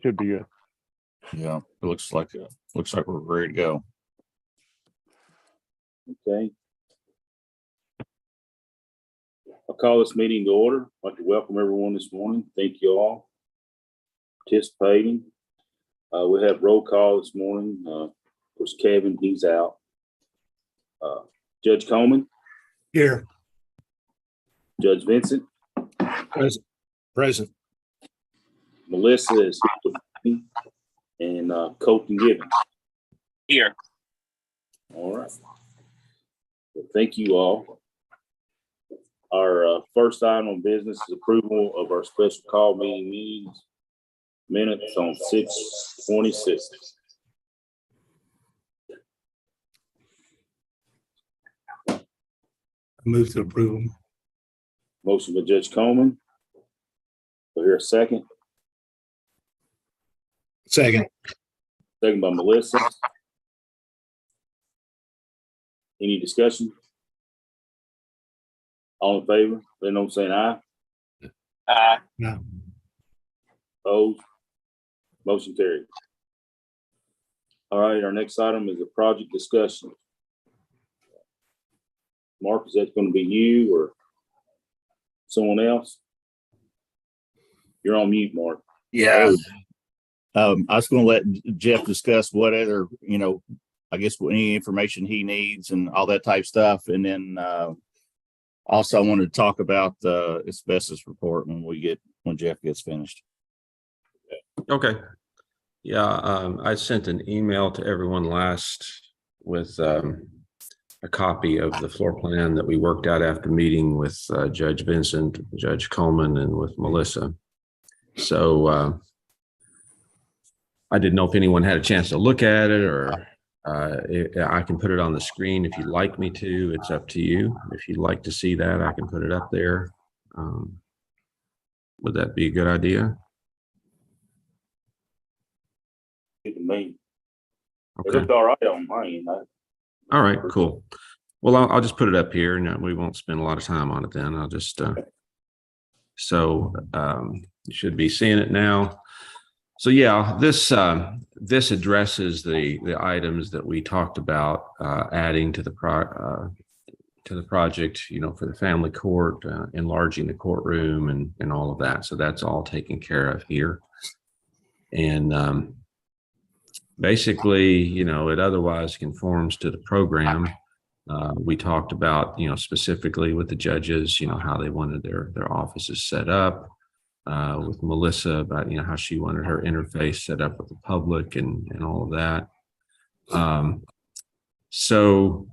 should be good. Yeah, it looks like we're ready to go. Okay. I'll call this meeting to order. I'd like to welcome everyone this morning. Thank you all for participating. We have roll call this morning. Of course, Kevin, he's out. Judge Coleman. Here. Judge Vincent. Present. Melissa is here with me. And Colton Gibbons. Here. All right. Well, thank you all. Our first item on business is approval of our special call meetings minutes on 6/26. Move to approve them. Motion by Judge Coleman. Do I hear a second? Second. Second by Melissa. Any discussion? All in favor? Let them know saying aye. No. Opposed? Motion carried. All right, our next item is a project discussion. Mark, is that going to be you or someone else? You're on mute, Mark. Yeah. I was going to let Jeff discuss what other, I guess any information he needs and all that type stuff. And then also I wanted to talk about the asbestos report when Jeff gets finished. Okay. Yeah, I sent an email to everyone last with a copy of the floor plan that we worked out after meeting with Judge Vincent, Judge Coleman, and with Melissa. So I didn't know if anyone had a chance to look at it, or I can put it on the screen if you'd like me to. It's up to you. If you'd like to see that, I can put it up there. Would that be a good idea? Good to me. It Okay. looked all right on mine. All right, cool. Well, I'll just put it up here, and we won't spend a lot of time on it then. I'll just, you should be seeing it now. So yeah, this addresses the items that we talked about adding to the project, for the family court, enlarging the courtroom and all of that. So that's all taken care of here. And basically, it otherwise conforms to the program. We talked about, specifically with the judges, how they wanted their offices set up. With Melissa about, how she wanted her interface set up with the public and all of that. So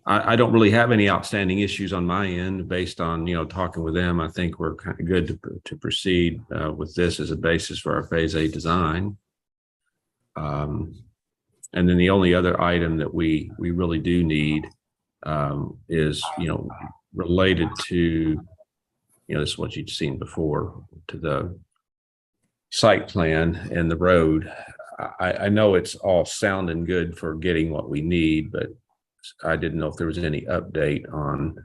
I don't really have any outstanding issues on my end based on, talking with them. I think we're kind of good to proceed with this as a basis for our Phase A design. And then the only other item that we really do need is, related to, this is what you'd seen before, to the site plan and the road. I know it's all sounding good for getting what we need, but I didn't know if there was any update on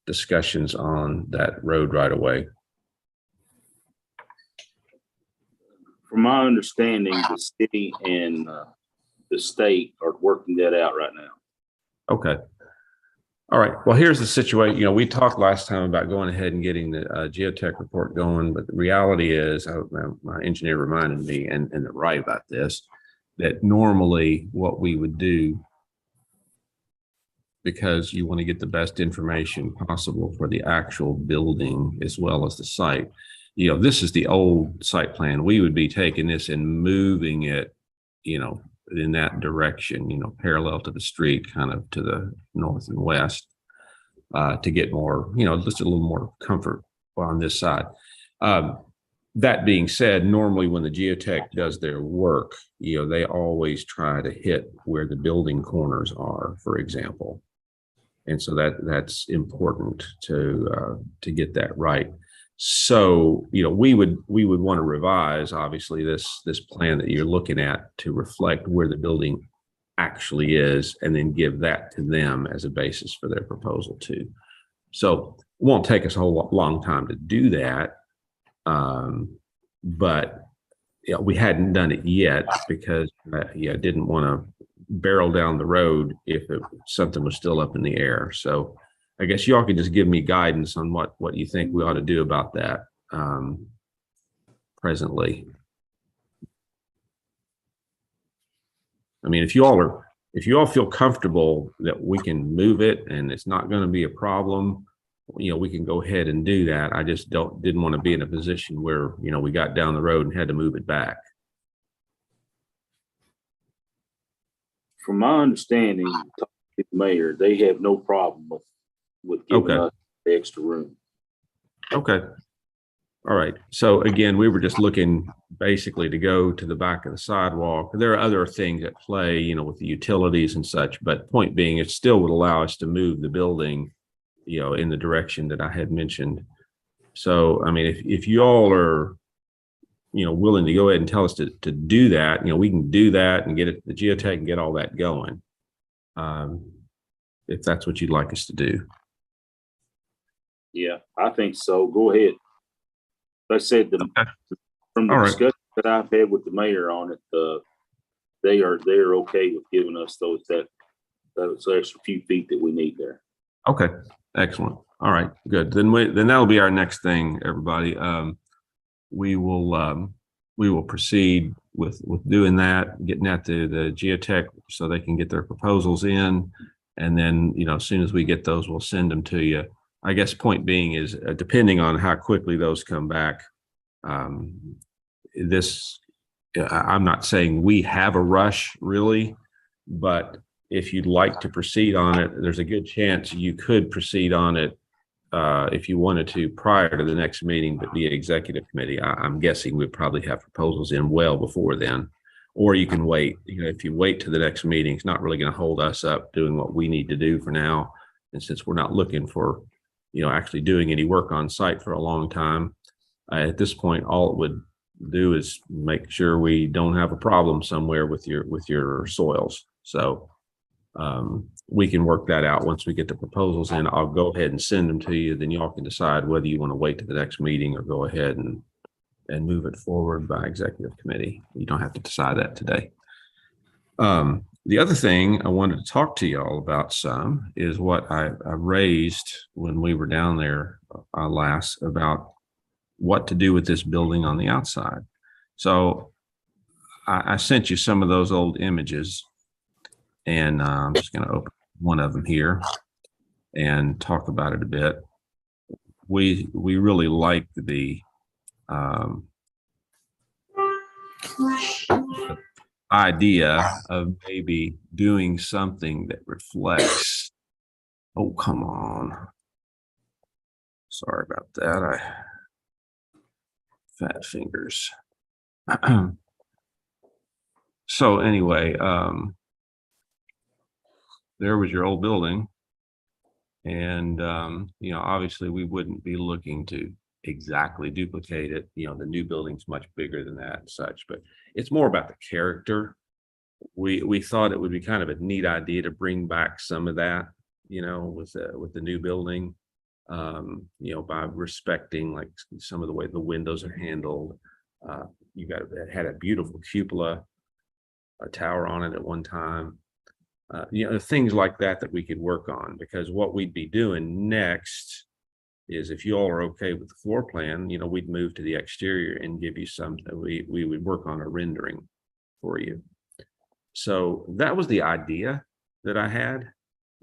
discussions on that road right away. From my understanding, the city and the state are working that out right now. Okay. All right. Well, here's the situation. We talked last time about going ahead and getting the geotech report going, but the reality is, my engineer reminded me, and they're right about this, that normally what we would do, because you want to get the best information possible for the actual building as well as the site. This is the old site plan. We would be taking this and moving it, in that direction, parallel to the street, kind of to the north and west, to get more, just a little more comfort on this side. That being said, normally when the geotech does their work, they always try to hit where the building corners are, for example. And so that's important to get that right. So, we would want to revise, obviously, this plan that you're looking at to reflect where the building actually is, and then give that to them as a basis for their proposal too. So it won't take us a whole long time to do that. But yeah, we hadn't done it yet because I didn't want to barrel down the road if something was still up in the air. So I guess y'all can just give me guidance on what you think we ought to do about that presently. I mean, if you all feel comfortable that we can move it and it's not going to be a problem, we can go ahead and do that. I just didn't want to be in a position where, we got down the road and had to move it back. From my understanding, talking to the mayor, they have no problem with giving us the extra room. Okay. All right. So again, we were just looking basically to go to the back of the sidewalk. There are other things at play, with the utilities and such, but point being, it still would allow us to move the building, in the direction that I had mentioned. So, I mean, if you all are, willing to go ahead and tell us to do that, we can do that and get it, the geotech and get all that going. If that's what you'd like us to do. Yeah, I think so. Go ahead. Like I said, from the discussion that I've had with the mayor on it, they're okay with giving us those extra few feet that we need there. Okay, excellent. All right, good. Then that'll be our next thing, everybody. We will proceed with doing that, getting that to the geotech so they can get their proposals in, and then as soon as we get those, we'll send them to you. I guess point being is depending on how quickly those come back. I'm not saying we have a rush really, but if you'd like to proceed on it, there's a good chance you could proceed on it if you wanted to prior to the next meeting, but via executive committee. I'm guessing we'd probably have proposals in well before then, or you can wait. If you wait to the next meeting, it's not really going to hold us up doing what we need to do for now. And since we're not looking for, actually doing any work on site for a long time, at this point, all it would do is make sure we don't have a problem somewhere with your soils. So we can work that out once we get the proposals in. I'll go ahead and send them to you. Then y'all can decide whether you want to wait to the next meeting or go ahead and move it forward by executive committee. You don't have to decide that today. The other thing I wanted to talk to y'all about some is what I raised when we were down there last about what to do with this building on the outside. So I sent you some of those old images, and I'm just going to open one of them here and talk about it a bit. We really like the idea of maybe doing something that reflects. Oh, come on. Sorry about that. Fat fingers. So anyway, there was your old building. And, obviously we wouldn't be looking to exactly duplicate it. The new building's much bigger than that and such, but it's more about the character. We thought it would be kind of a neat idea to bring back some of that, with the new building, by respecting like some of the way the windows are handled. It had a beautiful cupola, a tower on it at one time. Things like that we could work on, because what we'd be doing next is, if you all are okay with the floor plan, we'd move to the exterior and give you something. We would work on a rendering for you. So that was the idea that I had,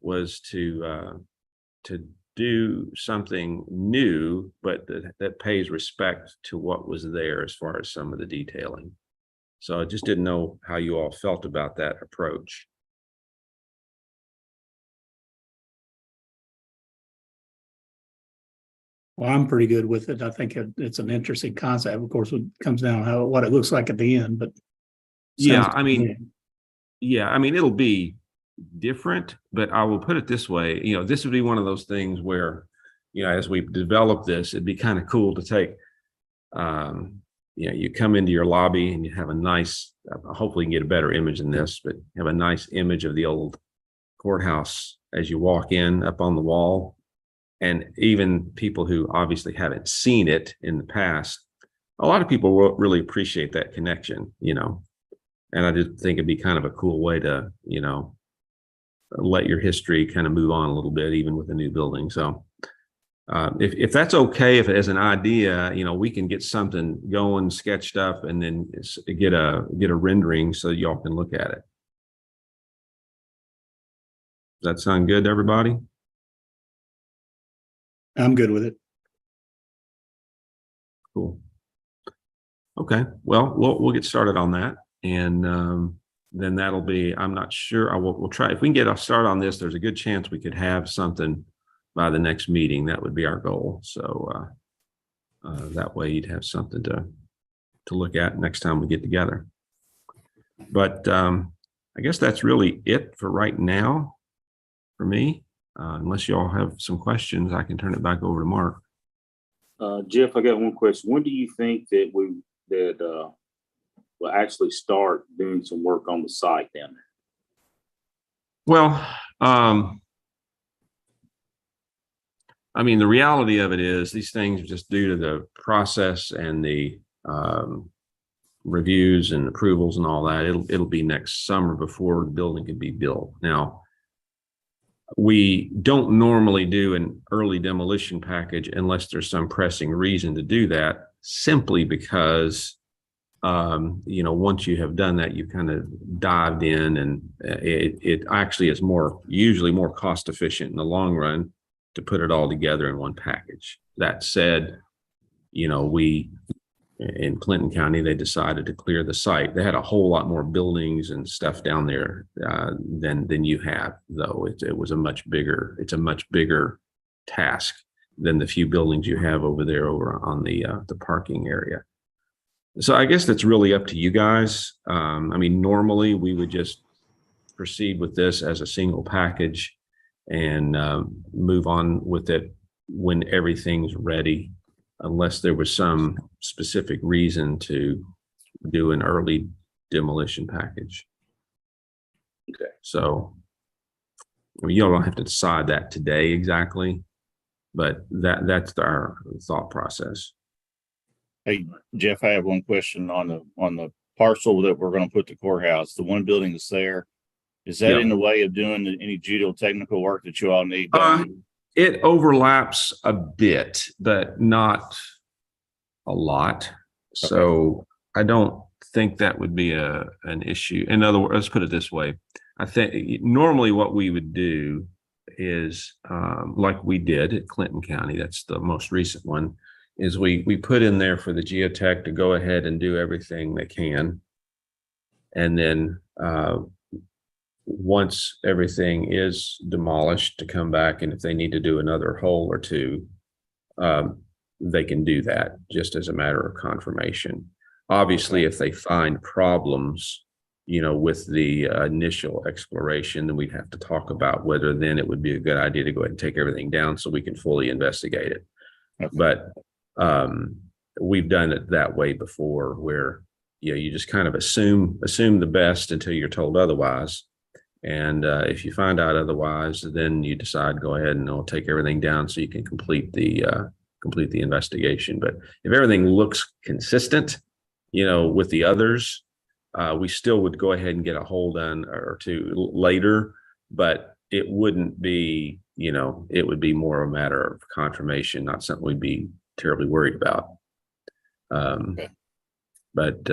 was to do something new, but that pays respect to what was there as far as some of the detailing. So I just didn't know how you all felt about that approach. Well, I'm pretty good with it. I think it's an interesting concept. Of course, it comes down to what it looks like at the end, but yeah, I mean, it'll be different, but I will put it this way, this would be one of those things where, as we develop this, it'd be kind of cool to take, you come into your lobby and you have a nice, hopefully you can get a better image than this, but have a nice image of the old courthouse as you walk in up on the wall. And even people who obviously haven't seen it in the past, a lot of people will really appreciate that connection, you know, and I just think it'd be kind of a cool way to, you know, let your history kind of move on a little bit, even with a new building. So if that's okay, if it as an idea, you know, we can get something going, sketched up, and then get a rendering so y'all can look at it. Does that sound good to everybody? I'm good with it. Cool. Okay, well, we'll get started on that, and then that'll be. I'm not sure. We'll try if we can get a start on this. There's a good chance we could have something by the next meeting. That would be our goal. So that way you'd have something to look at next time we get together. But I guess that's really it for right now for me. Unless y'all have some questions, I can turn it back over to Mark. Jeff, I got one question. When do you think that we'll actually start doing some work on the site down there? Well, I mean, the reality of it is these things are just due to the process and the reviews and approvals and all that. It'll be next summer before the building can be built. Now, we don't normally do an early demolition package unless there's some pressing reason to do that, simply because you know, once you have done that, you kind of dived in, and it actually is usually more cost efficient in the long run to put it all together in one package. That said, you know, in Clinton County, they decided to clear the site. They had a whole lot more buildings and stuff down there than you have, though. It was a much bigger task than the few buildings you have over there on the parking area. So I guess that's really up to you guys. I mean, normally we would just proceed with this as a single package and move on with it when everything's ready, unless there was some specific reason to do an early demolition package. Okay. So I mean, you don't have to decide that today exactly, but that's our thought process. Hey, Jeff, I have one question on the parcel that we're going to put the courthouse, the one building that's there. Is that in the way of doing any geotechnical work that you all need done? It overlaps a bit, but not a lot. Okay. So I don't think that would be an issue. In other words, let's put it this way. I think normally what we would do is like we did at Clinton County, that's the most recent one, is we put in there for the geotech to go ahead and do everything they can. And then once everything is demolished, to come back, and if they need to do another hole or two, they can do that just as a matter of confirmation. Obviously, if they find problems, you know, with the initial exploration, then we'd have to talk about whether then it would be a good idea to go ahead and take everything down so we can fully investigate it. Okay. But we've done it that way before, where, you know, you just kind of assume the best until you're told otherwise. And if you find out otherwise, then you decide, go ahead and we'll take everything down so you can complete the investigation. But if everything looks consistent, you know, with the others, we still would go ahead and get a hole done or two later, but it wouldn't be, you know, it would be more a matter of confirmation, not something we'd be terribly worried about. Okay. But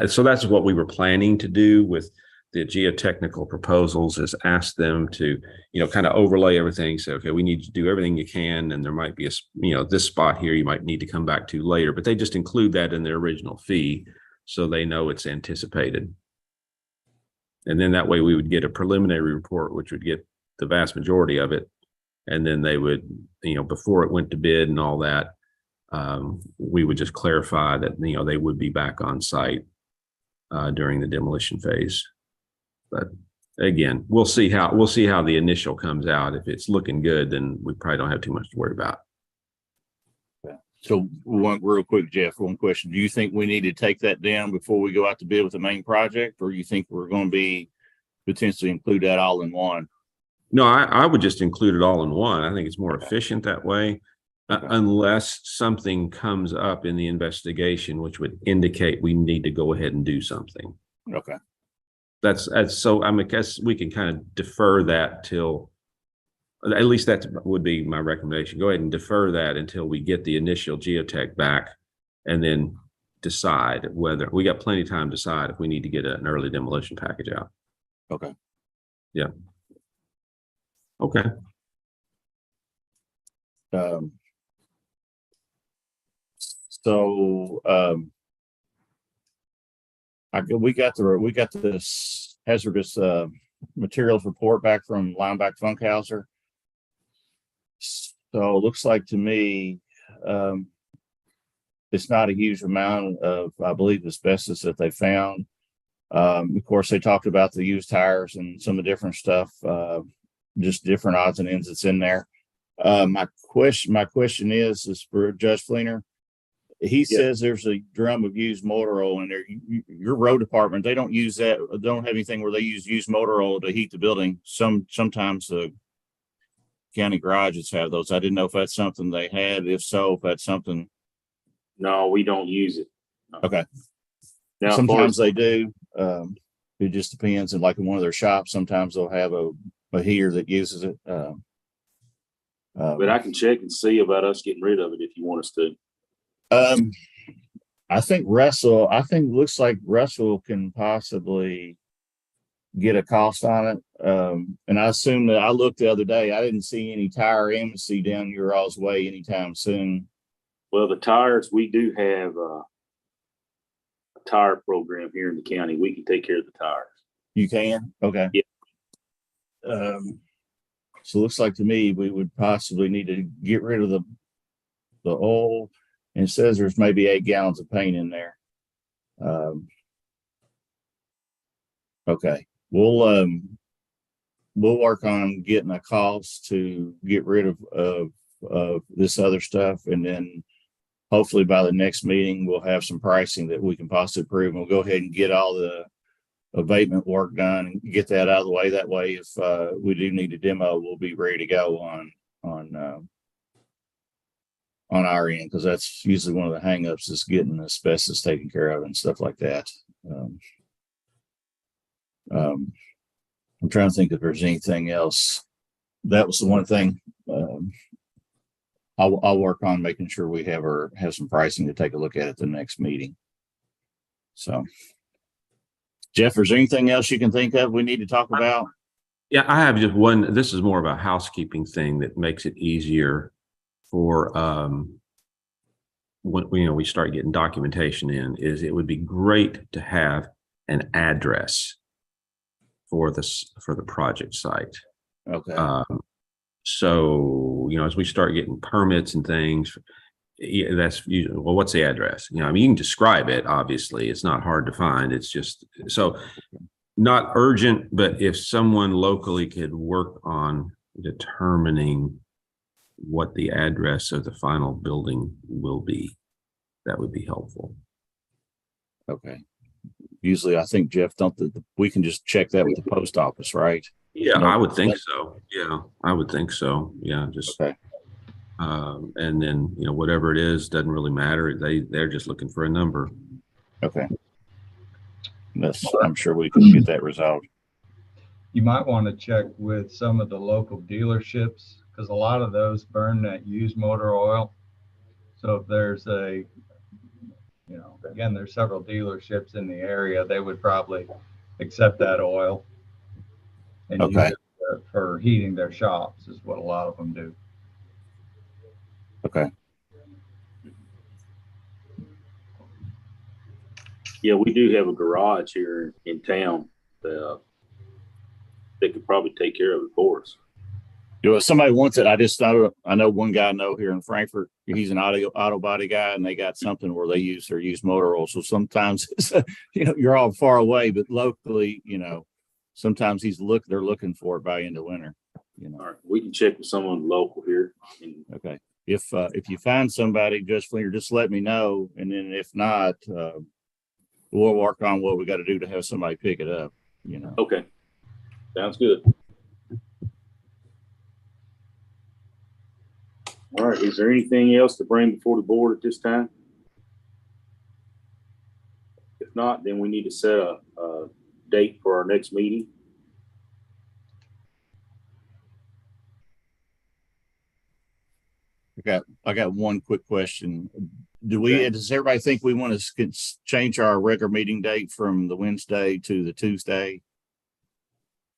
so that's what we were planning to do with the geotechnical proposals, is ask them to, you know, kind of overlay everything. Say, okay, we need to do everything you can, and there might be you know, this spot here you might need to come back to later, but they just include that in their original fee so they know it's anticipated. And then that way we would get a preliminary report, which would get the vast majority of it. And then they would, you know, before it went to bid and all that, we would just clarify that, you know, they would be back on site during the demolition phase. But again, we'll see how the initial comes out. If it's looking good, then we probably don't have too much to worry about. So one real quick, Jeff, one question. Do you think we need to take that down before we go out to bid with the main project, or you think we're going to be potentially include that all in one? No, I would just include it all in one. I think it's more efficient that way. Okay. Unless something comes up in the investigation, which would indicate we need to go ahead and do something. Okay. That's so I guess we can kind of defer that till, at least that would be my recommendation. Go ahead and defer that until we get the initial geotech back, and then decide whether we got plenty of time to decide if we need to get an early demolition package out. Okay. Yeah. Okay. So we got this hazardous materials report back from Lineback Funkhauser. So it looks like to me it's not a huge amount of, I believe, asbestos that they found. Of course, they talked about the used tires and some of the different stuff, just different odds and ends that's in there. My question is for Judge Fleener. He says there's a drum of used motor oil in there. Your road department, they don't use that. Don't have anything where they use used motor oil to heat the building. Sometimes the county garages have those. I didn't know if that's something they had. If so, if that's something. No, we don't use it. No. Okay. Now, Sometimes they do. It just depends. And like in one of their shops, sometimes they'll have a heater that uses it. But I can check and see about us getting rid of it if you want us to. I think looks like Russell can possibly get a cost on it. And I assume that I looked the other day, I didn't see any tire embassy down your all's way anytime soon. Well, the tires, we do have a tire program here in the county. We can take care of the tires. You can? Okay. Yeah. So it looks like to me, we would possibly need to get rid of the oil. And it says there's maybe 8 gallons of paint in there. Okay. We'll work on getting a cost to get rid of this other stuff. And then hopefully by the next meeting, we'll have some pricing that we can possibly approve. And we'll go ahead and get all the abatement work done and get that out of the way. That way, if we do need a demo, we'll be ready to go on our end, because that's usually one of the hangups is getting asbestos taken care of and stuff like that. I'm trying to think if there's anything else. That was the one thing. I'll work on making sure we have some pricing to take a look at the next meeting. So, Jeff, is there anything else you can think of we need to talk about? Yeah, I have just one. This is more of a housekeeping thing that makes it easier for when we start getting documentation in. Is it would be great to have an address for the project site. Okay. So as we start getting permits and things, that's usually, well, what's the address? I mean, you can describe it. Obviously, it's not hard to find. It's just so not urgent, but if someone locally could work on determining what the address of the final building will be, that would be helpful. Okay. Usually, I think, Jeff, we can just check that with the post office, right? Yeah, I would think so. Yeah, I would think so. Yeah, just okay. And then whatever it is doesn't really matter. They're just looking for a number. Okay. I'm sure we can get that resolved. You might want to check with some of the local dealerships, because a lot of those burn that used motor oil. So if there's again, there's several dealerships in the area, they would probably accept that oil and use it for heating their shops, is what a lot of them do. Okay. Yeah, we do have a garage here in town that could probably take care of it for us. If somebody wants it, I know one guy I know here in Frankfurt. He's an auto body guy, and they got something where they use their used motor oil. So sometimes it's, you're all far away, but locally, sometimes they're looking for it by end of winter. All right, we can check with someone local here. Okay. If you find somebody, Judge Fleener, just let me know, and then if not, we'll work on what we got to do to have somebody pick it up. Okay, sounds good. All right, is there anything else to bring before the board at this time? If not, then we need to set a date for our next meeting. I got one quick question. Does everybody think we want to change our regular meeting date from the Wednesday to the Tuesday?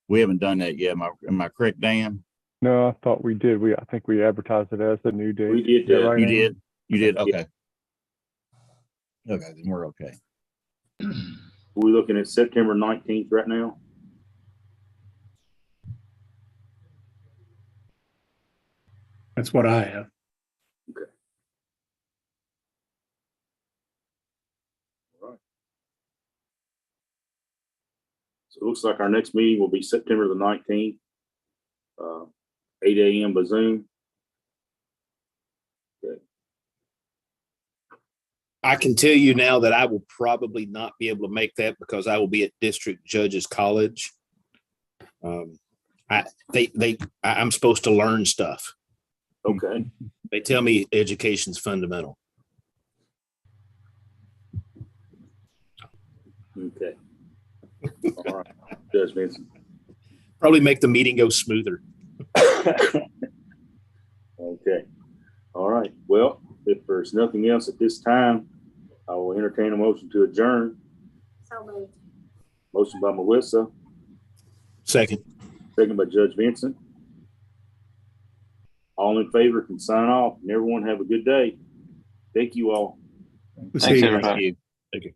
We haven't done that yet. Am I correct, Dan? No, I thought we did. I think we advertised it as the new date. We did Is that that. right, You Amy? did? You did? Okay. Okay, then we're okay. We're looking at September 19th right now. That's what I have. So it looks like our next meeting will be September the 19th, 8 a.m. by Zoom. I can tell you now that I will probably not be able to make that because I will be at District Judges College. I'm supposed to learn stuff. Okay. They tell me education's fundamental. Okay. All right. Judge Vincent. Probably make the meeting go smoother. Okay. All right. Well, if there's nothing else at this time, I will entertain a motion to adjourn. So moved. Motion by Melissa, Second. second by Judge Vincent. All in favor can sign off, and everyone have a good day. Thank you all. We'll see you. Thank you. Thank you.